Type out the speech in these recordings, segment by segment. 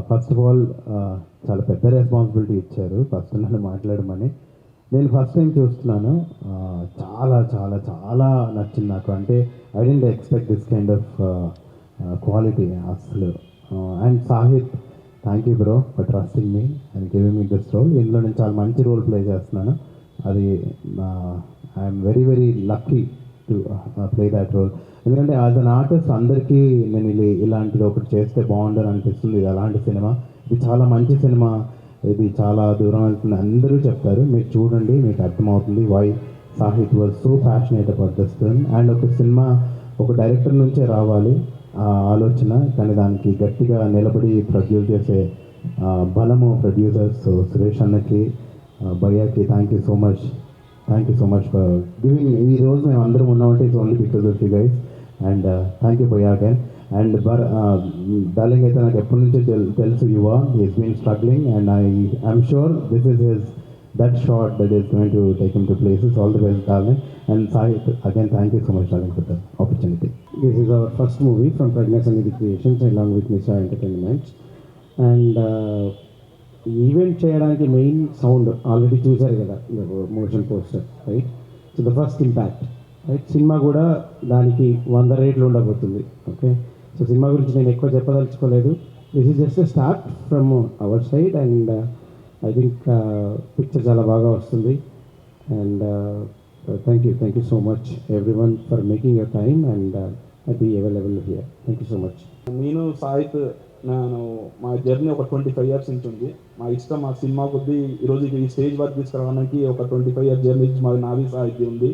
First of all చాలా పెద్ద responsibility ఇచ్చారు ఫస్ట్ నన్ను మాట్లాడమని. నేను ఫస్ట్ టైం చూస్తున్నాను. చాలా చాలా చాలా నచ్చింది నాకు. అంటే I didn't expect this kind of quality అసలు. And Sahith, thank you bro for trusting me and giving me this role. ఇందులో నేను చాలా మంచి రోల్ ప్లే చేస్తున్నాను. అది I'm very very lucky to play that role. ఎందుకంటే యాజ్ అన్ ఆర్టిస్ట్ అందరికీ నేను ఇలాంటిది ఒకటి చేస్తే బాగుండని అనిపిస్తుంది. ఇది అలాంటి సినిమా, ఇది చాలా మంచి సినిమా, ఇది చాలా దూరం వెళ్తుంది అందరూ చెప్తారు. మీరు చూడండి, మీకు అర్థమవుతుంది why Sahith was so passionate about this film. And ఒక సినిమా ఒక డైరెక్టర్ నుంచే రావాలి ఆ ఆలోచన, కానీ దానికి గట్టిగా నిలబడి ప్రొడ్యూస్ చేసే బలము ప్రొడ్యూసర్స్ సురేష్ అన్నకి, భయ్యాకి thank you so much. Thank you so much for giving. ఈ రోజు మేము అందరం ఉన్నామంటే it's only because of you guys. And thank you భయ్యా అగైన్. అండ్ డార్లింగ్ అయితే నాకు ఎప్పటి నుంచో తెలుసు Yuva, is been struggling and I'm sure this is his that short that is going to take him to places. All the best darling. And Sahith again thank you so much darling for the opportunity. This is our first movie from Pragna Samiti Creations along with Nisha Entertainment. And event చేయడానికి main sound already చూశారు కదా motion poster, right? So the first impact, right? Cinema కూడా దానికి 100 రేట్లు ఉండబోతుంది. Okay, so cinema గురించి నేను ఎక్కువ చెప్పదలుచుకోలేదు. This is just a start from our side and I think picture చాలా బాగా వస్తుంది. And thank you so much everyone for making your time and I be available here. Thank you so much. నేను సాహిత్, నేను మా journey ఒక 25 years నుంచి ఉంది. మా ఇష్టం, మా సినిమా కొద్దీ ఈరోజు ఈ స్టేజ్ వరకు తీసుకురావడానికి ఒక 25 years జర్నీ నాది సాహిత్య ఉంది.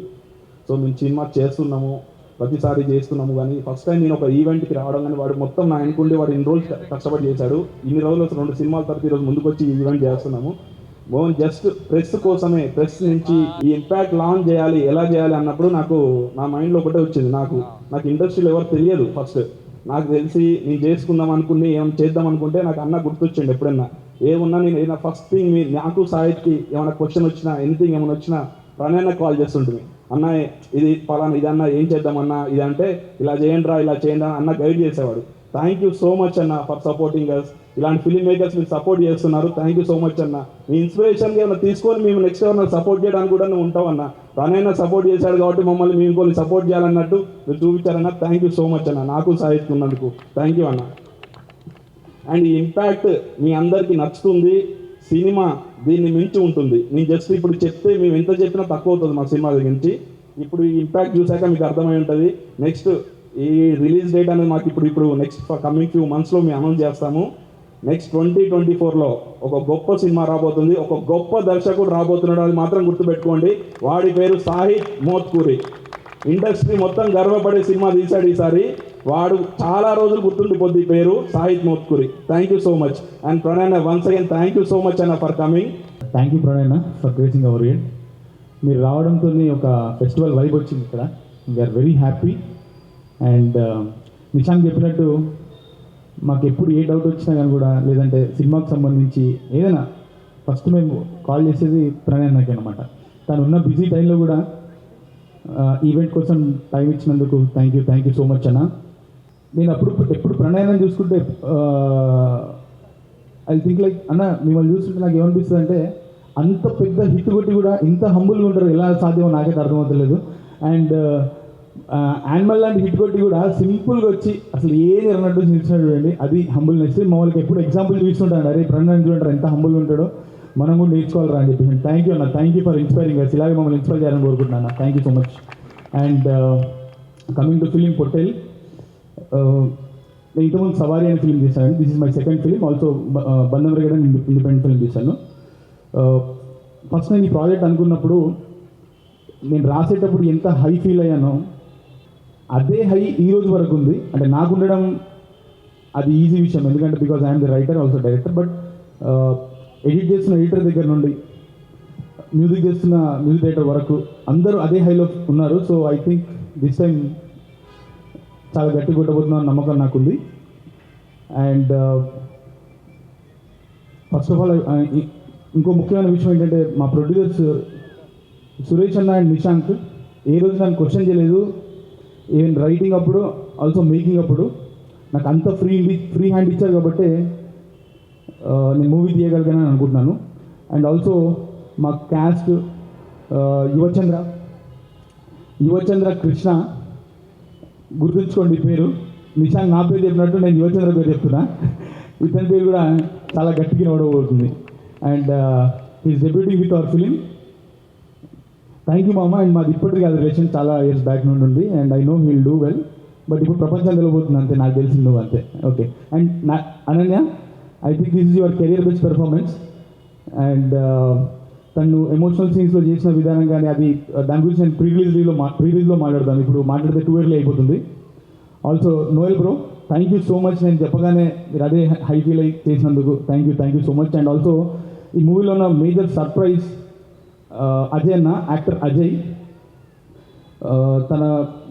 సో మేము సినిమా చేస్తున్నాము, ప్రతిసారి చేస్తున్నాము. కానీ ఫస్ట్ టైం నేను ఒక ఈవెంట్కి రావడం, కానీ వాడు మొత్తం నా అనుకుంటే వాడు ఇన్ని రోజులు కష్టపడి చేశాడు. ఇన్ని రోజులు 2 సినిమాల తర్వాత ఈరోజు ముందుకు వచ్చి ఈ ఈవెంట్ చేస్తున్నాము. జస్ట్ ప్రెస్ కోసమే, ప్రెస్ నుంచి ఈ ఇంపాక్ట్ లాంచ్ చేయాలి, ఎలా చేయాలి అన్నప్పుడు నా మైండ్లో ఒకటే వచ్చింది. నాకు ఇండస్ట్రీలో ఎవరు తెలియదు. ఫస్ట్ నాకు తెలిసి నేను చేసుకుందాం అనుకుని ఏమైనా చేద్దాం అనుకుంటే నాకు అన్న గుర్తొచ్చిండు. ఎప్పుడన్నా ఏమున్నా నేను ఏదైనా ఫస్ట్ థింగ్ నాకు సాహిత్కి ఏమైనా క్వశ్చన్ వచ్చినా, ఎనీథింగ్ ఏమైనా వచ్చినా ప్రణయ్ కాల్ చేస్తుంటుంది. అన్న ఇది పలానా, ఇది అన్న ఏం చేద్దామన్నా, ఇది అంటే ఇలా చేయండి ఇలా చేయండి అన్న గైడ్ చేసేవాడు. థ్యాంక్ యూ సో మచ్ అన్న ఫర్ సపోర్టింగ్ అస్. ఇలాంటి ఫిల్మ్ మేకర్స్ మీరు సపోర్ట్ చేస్తున్నారు, థ్యాంక్ యూ సో మచ్ అన్న. మీ ఇన్స్పిరేషన్గా ఏమైనా తీసుకొని మేము నెక్స్ట్ ఎవరైనా సపోర్ట్ చేయడానికి కూడా నువ్వు ఉంటావన్నా. ప్రణయ్ సపోర్ట్ చేశాడు కాబట్టి మమ్మల్ని మేము ఇంకోళ్ళు సపోర్ట్ చేయాలన్నట్టు మీరు చూపించారన్న. థ్యాంక్ యూ సో మచ్ అన్న, నాకు సాధిస్తున్నందుకు థ్యాంక్ యూ అన్న. అండ్ ఈ ఇంపాక్ట్ మీ అందరికీ నచ్చుతుంది. సినిమా దీన్ని మించి ఉంటుంది. నేను జస్ట్ ఇప్పుడు చెప్తే మేము ఎంత చెప్పినా తక్కువ అవుతుంది మా సినిమా గురించి. ఇప్పుడు ఈ ఇంపాక్ట్ చూసాక మీకు అర్థమై ఉంటుంది. నెక్స్ట్ ఈ రిలీజ్ డేట్ అనేది మాకు ఇప్పుడు నెక్స్ట్ కమింగ్ ఫ్యూ మంత్స్లో మేము అనౌన్స్ చేస్తాము. నెక్స్ట్ 2024లో ఒక గొప్ప సినిమా రాబోతుంది, ఒక గొప్ప దర్శకుడు రాబోతున్నాడు. అది మాత్రం గుర్తుపెట్టుకోండి. వాడి పేరు సాహిత్ మోత్కూరి. ఇండస్ట్రీ మొత్తం గర్వపడే సినిమా తీశాడు ఈసారి. వాడు చాలా రోజులు గుర్తుండిపోద్ది పేరు Sahith Motkuri. Thank you so much. And Pranay once again thank you so much అన్న for coming. Thank you Pranay for gracing our event. మీరు రావడంతో ఒక ఫెస్టివల్ వైబ్ వచ్చింది ఇక్కడ. We are very happy. And Nishanth చెప్పినట్టు మాకు ఎప్పుడు ఏ డౌట్ వచ్చినా కానీ కూడా, లేదంటే సినిమాకి సంబంధించి ఏదైనా ఫస్ట్ మేము కాల్ చేసేది ప్రణయ్ నాకే అనమాట. తను ఉన్న బిజీ టైంలో కూడా ఈవెంట్ కోసం టైం ఇచ్చినందుకు థ్యాంక్ యూ సో మచ్ అన్న. నేను ఎప్పుడు ప్రణయ్ చూసుకుంటే ఐ థింక్ లైక్ అన్న, మిమ్మల్ని చూస్తుంటే నాకు ఏమనిపిస్తుంది అంటే, అంత పెద్ద హిట్ కొట్టి కూడా ఇంత హంబుల్గా ఉంటారు, ఎలా సాధ్యమో నాకైతే అర్థమవుతలేదు. అండ్ యానిమల్ లాంటి హిట్ కొట్టి కూడా సింపుల్గా వచ్చి అసలు ఏది అన్నట్టు నిలిచినట్టు చూడండి, అది హంబుల్నెస్. మమ్మల్ని ఎప్పుడు ఎగ్జాంపుల్ చూస్తుంటాను, అరే ప్రణయ్ చూడంటారు ఎంత హంబుల్గా ఉంటాడో, మనం కూడా నేర్చుకోవాలరా అని చెప్పి. థ్యాంక్ యూ అన్న, thank you for inspiring us. ఇలాగే మమ్మల్ని ఇన్స్పైర్ చేయాలని కోరుకుంటున్నాను. Thank you so much. And coming to film Pottel, నేను ఇంతకుముందు సవారీ అనే ఫిలిం తీశాను. This is my second film. Also Bandham Regada independent film తీశాను. ఫస్ట్ నేను ఈ ప్రాజెక్ట్ అనుకున్నప్పుడు, నేను రాసేటప్పుడు ఎంత హై ఫీల్ అయ్యానో అదే హై ఈ రోజు వరకు ఉంది. అంటే నాకు ఉండడం అది ఈజీ విషయం, ఎందుకంటే because I'm the writer also director. But edit చేస్తున్న ఎడిటర్ దగ్గర నుండి మ్యూజిక్ చేస్తున్న మ్యూజిక్ డైరెక్టర్ వరకు అందరూ అదే హైలో ఉన్నారు. So I think this time చాలా గట్టి కొట్టబోతున్న నమ్మకం నాకుంది. అండ్ ఫస్ట్ ఆఫ్ ఆల్ ఇంకో ముఖ్యమైన విషయం ఏంటంటే, మా ప్రొడ్యూసర్స్ సురేష్ అన్న అండ్ నిశాంత్ ఏ రోజు నన్ను క్వశ్చన్ చేయలేదు. ఈవెన్ రైటింగ్ అప్పుడు, ఆల్సో మేకింగ్ అప్పుడు నాకు అంత ఫ్రీ హ్యాండ్ ఇచ్చారు. కాబట్టి నేను మూవీ తీయగలిగానని అనుకుంటున్నాను. అండ్ ఆల్సో మా క్యాస్ట్ యువచంద్ర కృష్ణ, గుర్తుంచుకోండి పేరు. నిశాంక్ నా పేరు చెప్పినట్టు నేను యువచంద్ర పేరు చెప్తున్నా. ఇతని పేరు కూడా చాలా గట్టిగా నడవబోతుంది. And is debuting with our film. Thank you మామ. అండ్ మాది ఇప్పటికీ అది రిలేషన్ చాలా ఇయర్స్ బ్యాక్ నుండి ఉంది. And I know he'll do well. But ఇప్పుడు ప్రపంచం తెలియబోతుంది అంతే, నాకు తెలిసింది నువ్వు అంతే. Okay. And Ananya, I think this is your career best performance. And తను ఎమోషనల్ సీన్స్లో చేసిన విధానం కానీ అది దాని గురించి నేను ప్రీ రిలీజ్లో మాట్లాడతాను. ఇప్పుడు మాట్లాడితే 2 ఇయర్లీ అయిపోతుంది. Also Noel bro, thank you so much. నేను చెప్పగానే మీరు అదే హై ఫీల్ అయి చేసినందుకు thank you so much. And also ఈ మూవీలో ఉన్న మేజర్ సర్ప్రైజ్ అజయ్ అన్న, యాక్టర్ అజయ్. తన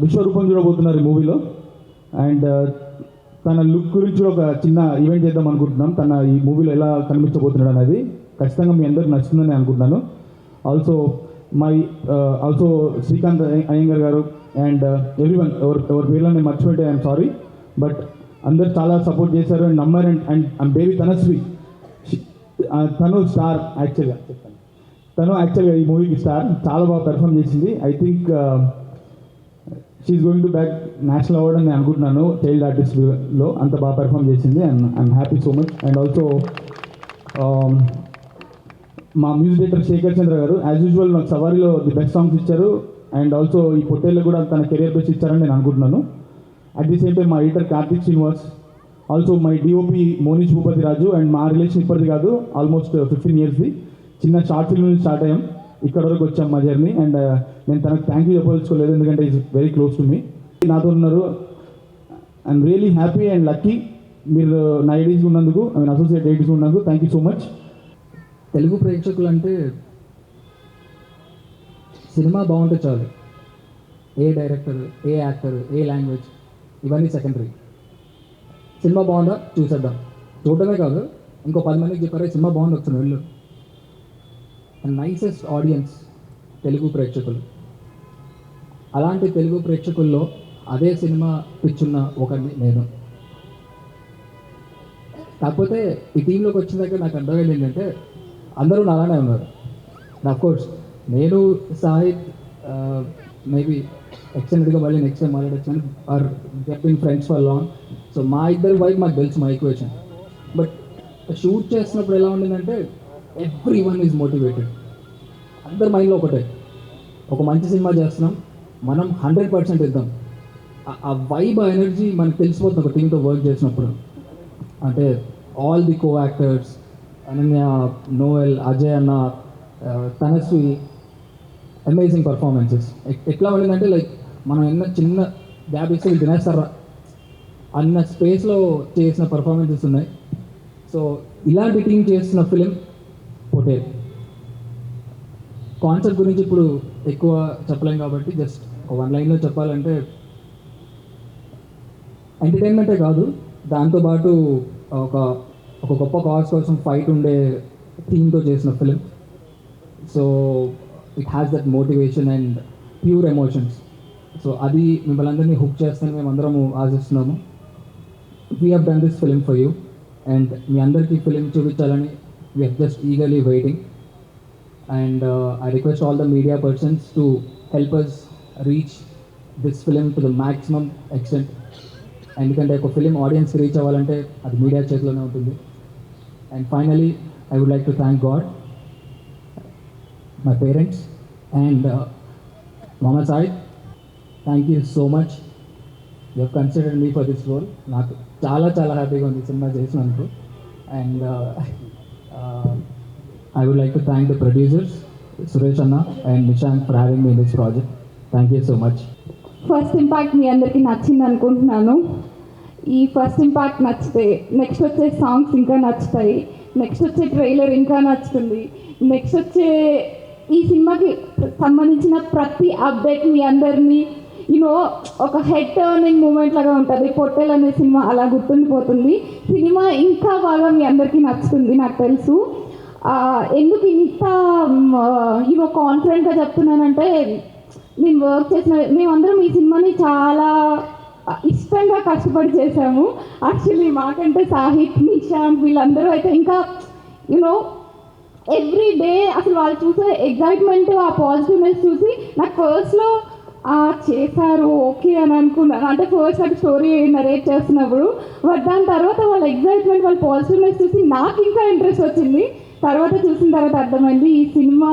విశ్వరూపం చూడబోతున్నారు ఈ మూవీలో. అండ్ తన లుక్ గురించి ఒక చిన్న ఈవెంట్ చేద్దాం అనుకుంటున్నాం. తన ఈ మూవీలో ఎలా కనిపించబోతున్నాడు అనేది ఖచ్చితంగా మీ అందరికి నచ్చుతుందని అనుకుంటున్నాను. ఆల్సో శ్రీకాంత్ అయ్యంగర్ గారు అండ్ ఎవ్రీవన్, ఎవరి పేర్లను నేను మర్చిపోతే ఐఎమ్ సారీ. బట్ అందరు చాలా సపోర్ట్ చేశారు అండ్ నమ్మర్. అండ్ బేబీ తనశ్రీ, తను స్టార్. యాక్చువల్గా ఈ మూవీకి స్టార్, చాలా బాగా పెర్ఫామ్ చేసింది. I think she's going to back national award అని నేను అనుకుంటున్నాను. చైల్డ్ ఆర్టిస్ట్లో అంత బాగా పెర్ఫామ్ చేసింది. And I'm happy so much. And also మా music director Shekhar Chandra garu as usual నాకు సవారీలో ది బెస్ట్ సాంగ్స్ ఇచ్చారు. అండ్ ఆల్సో ఈ పొట్టేల్లో కూడా తన కెరియర్ బెస్ట్ ఇచ్చారని నేను అనుకుంటున్నాను. అట్ ది సేమ్ టైం మా editor Karthik Srinivas, also my DOP Monish Bhupathi Raju. And మా రిలేషన్ ఇప్పటిది కాదు, ఆల్మోస్ట్ 15 ఇయర్స్ది. చిన్న షార్ట్ ఫిల్మ్ నుంచి స్టార్ట్ అయ్యాం, ఇక్కడ వరకు వచ్చాం మా జర్నీ. అండ్ నేను తనకు థ్యాంక్ యూ చెప్పదలుచుకోలేదు, ఎందుకంటే is very close to me. నాతో ఉన్నారు. I'm really happy and lucky మీరు నా ఐడీస్ ఉన్నందుకు, ఐ మీన్ అసోసియేట్ ఐడీస్ ఉన్నందుకు. Thank you so much. Telugu ప్రేక్షకులు అంటే సినిమా బాగుంటే చాలు. ఏ డైరెక్టర్, ఏ యాక్టర్, ఏ లాంగ్వేజ్, ఇవన్నీ సెకండరీ. సినిమా బాగుందా చూసేద్దాం, చూడటమే కాదు ఇంకో 10 మందికి చెప్పారే సినిమా బాగుంది వచ్చిన వెళ్ళు. అండ్ నైసెస్ట్ ఆడియన్స్ తెలుగు ప్రేక్షకులు. అలాంటి తెలుగు ప్రేక్షకుల్లో అదే సినిమా పిచ్చున్న ఒకరిని నేను. కాకపోతే ఈ టీంలోకి వచ్చిన దగ్గర నాకు అర్థమైంది ఏంటంటే అందరూ అలానే ఉన్నారు. అఫ్కోర్స్ నేను సాహిత్ మేబీ ఎక్స్టెండెడ్గా మళ్ళీ నెక్స్ట్ టైం మాట్లాడచ్చు, or getting friends for long. So మా ఇద్దరు వైపు మాకు తెలుసు మా ఈక్వేషన్. బట్ షూట్ చేస్తున్నప్పుడు ఎలా ఉండిందంటే ఎవ్రీ వన్ ఈజ్ మోటివేటెడ్. అందరి మైండ్లో ఒకటే, ఒక మంచి సినిమా చేస్తున్నాం, మనం 100% ఇద్దాం. ఆ వైబ్, ఆ ఎనర్జీ మనకు తెలిసిపోతుంది ఒక టీంతో వర్క్ చేసినప్పుడు. అంటే all the co actors, Ananya, Noel, Ajay అన్న, తనశ్రీ, అమేజింగ్ పర్ఫార్మెన్సెస్. ఎట్లా ఉండిందంటే లైక్ మనం ఎన్న చిన్న గ్యాప్ ఇస్తే వీళ్ళు తినేస్తారా అన్న స్పేస్లో చేసిన పర్ఫార్మెన్సెస్ ఉన్నాయి. సో ఇలాంటి టీం చేస్తున్న ఫిలిం పొటేల్. కాన్సెప్ట్ గురించి ఇప్పుడు ఎక్కువ చెప్పలేం కాబట్టి జస్ట్ ఒక 1 లైన్లో చెప్పాలంటే ఎంటర్టైన్మెంటే కాదు, దాంతోపాటు ఒక గొప్ప కాజ్ కోసం ఫైట్ ఉండే థీమ్తో చేసిన film. So it has that motivation and pure emotions. So అది మిమ్మల్ని అందరినీ హుక్ చేస్తానని మేము అందరము ఆశిస్తున్నాము. We have done this film for you and మీ అందరికీ ఫిలిం చూపించాలని we are just eagerly waiting. And I request all the media persons to help us reach this film to the maximum extent. ఎందుకంటే ఒక film ఆడియన్స్కి reach అవ్వాలంటే అది media చేతిలోనే ఉంటుంది. And finally I would like to thank God, my parents and Mama Said. Thank you so much, you have considered me for this role. నాకు చాలా చాలా హ్యాపీగా ఉంది సినిమా చేసినందుకు. And I would like to thank the producers Suresh అన్న and Nishank for having me this project. Thank you so much. First impact మీ అందరికీ నచ్చింది అనుకుంటున్నాను. ఈ ఫస్ట్ ఇంపాక్ట్ నచ్చితే నెక్స్ట్ వచ్చే సాంగ్స్ ఇంకా నచ్చుతాయి, నెక్స్ట్ వచ్చే ట్రైలర్ ఇంకా నచ్చుతుంది, నెక్స్ట్ వచ్చే ఈ సినిమాకి సంబంధించిన ప్రతి అప్డేట్ మీ అందరినీ ఒక హెడ్ టర్నింగ్ మూమెంట్ లాగా ఉంటుంది. పొట్టెల్ అనే సినిమా అలా గుర్తుండిపోతుంది. సినిమా ఇంకా బాగా మీ అందరికీ నచ్చుతుంది నాకు తెలుసు. ఎందుకు ఇంత కాన్ఫిడెంట్గా చెప్తున్నానంటే, మేము వర్క్ చేసిన మేమందరం ఈ సినిమాని చాలా ఇష్టంగా కష్టపడి చేశాము. యాక్చువల్లీ మాకంటే సాహిత్, నిశాంత్ వీళ్ళందరూ అయితే ఇంకా యూనో ఎవ్రీ డే అసలు వాళ్ళు చూసే ఎగ్జైట్మెంట్, ఆ పాజిటివ్నెస్ చూసి నాకు ఫస్ట్లో చేశారు ఓకే అని అనుకున్నాను. అంటే ఫస్ట్ అది స్టోరీ నరేట్ చేస్తున్నప్పుడు, బట్ దాని తర్వాత వాళ్ళ ఎగ్జైట్మెంట్, వాళ్ళ పాజిటివ్నెస్ చూసి నాకు ఇంకా ఇంట్రెస్ట్ వచ్చింది. తర్వాత చూసిన తర్వాత అర్థమైంది ఈ సినిమా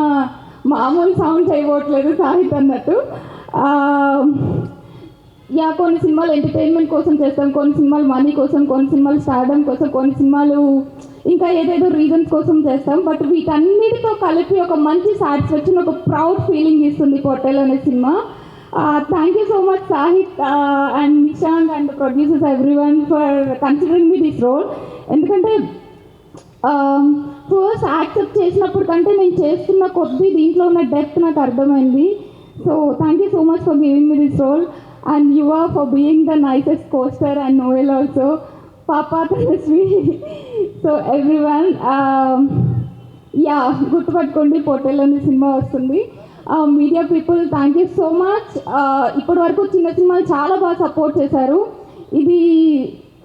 మామూలు సౌండ్ చేయబోట్లేదు సాహిత్ అన్నట్టు. కొన్ని సినిమాలు ఎంటర్టైన్మెంట్ కోసం చేస్తాం, కొన్ని సినిమాలు మనీ కోసం, కొన్ని సినిమాలు స్టార్డమ్ కోసం, కొన్ని సినిమాలు ఇంకా ఏదేదో రీజన్స్ కోసం చేస్తాం. బట్ వీటన్నిటితో కలిపి ఒక మంచి సాటిస్ఫాక్షన్, ఒక ప్రౌడ్ ఫీలింగ్ ఇస్తుంది పొట్టేల్ అనే సినిమా. Thank you so much Sahith and Nishanth and producers everyone for considering me this role. ఎందుకంటే ఫస్ట్ యాక్సెప్ట్ చేసినప్పుడు కంటే నేను చేస్తున్న కొద్దీ దీంట్లో ఉన్న డెప్త్ నాకు అర్థమైంది. So thank you so much for giving me this role and you are for being the nicest costar and Noel also, పాపా తనస్వి. సో ఎవ్రీవన్ గుర్తుపట్టుకోండి, పొట్టేల్ అనే సినిమా వస్తుంది. Media people thank you so much. ఇప్పటి వరకు చిన్న సినిమాలు చాలా బాగా సపోర్ట్ చేశారు. ఇది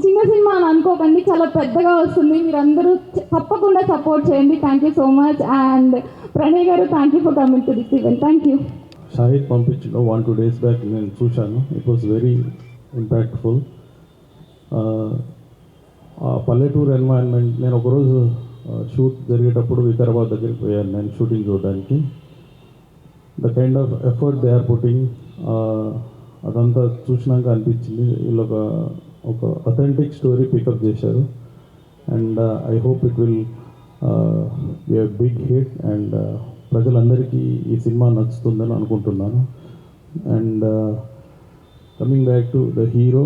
చిన్న సినిమా అని అనుకోకండి, చాలా పెద్దగా వస్తుంది. మీరందరూ తప్పకుండా సపోర్ట్ చేయండి. Thank you so much. And Pranay గారు thank you for coming to this event. Thank you. Shahid పంపించిన 1-2 days బ్యాక్ నేను చూశాను. It was very impactful. పల్లెటూరు ఎన్వైరన్మెంట్, నేను ఒకరోజు షూట్ జరిగేటప్పుడు వికారాబాద్ దగ్గరికి పోయాను నేను షూటింగ్ చూడడానికి. The kind of effort they are putting, అదంతా చూసినాక అనిపించింది వీళ్ళు ఒక అథెంటిక్ స్టోరీ పికప్ చేశారు. And I hope it will be a big hit అండ్ ప్రజలందరికీ ఈ సినిమా నచ్చుతుందని అనుకుంటున్నాను. And coming back to the hero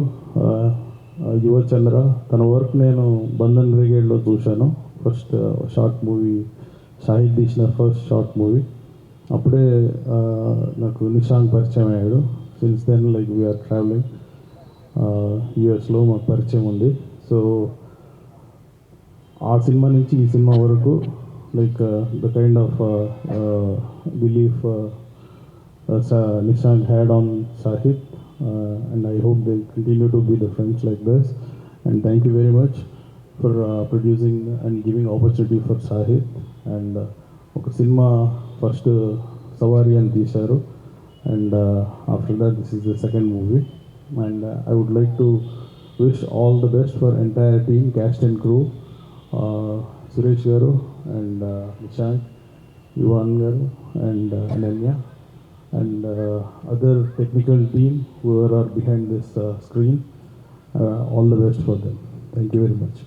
Yuvachandra, తన వర్క్ నేను బంధన్ బ్రిగేడ్లో చూశాను. ఫస్ట్ షార్ట్ మూవీ, షాహిద్ తీసిన ఫస్ట్ షార్ట్ మూవీ. అప్పుడే నాకు నిశాంత్ పరిచయం అయ్యాడు. Since then like we are traveling, యూఎస్లో మాకు పరిచయం ఉంది. సో ఆ సినిమా నుంచి ఈ సినిమా వరకు like the kind of belief Nishant had on Sahith, and I hope they continue to be the friends like this. And thank you very much for producing and giving opportunity for Sahid. And oka cinema first Savari and Disharu, and after that this is the second movie. And I would like to wish all the best for entire team, cast and crew, Suresh garu and Nishank, Yuvan garu and Ananya, and other technical team who are behind this screen. All the best for them. Thank you very much.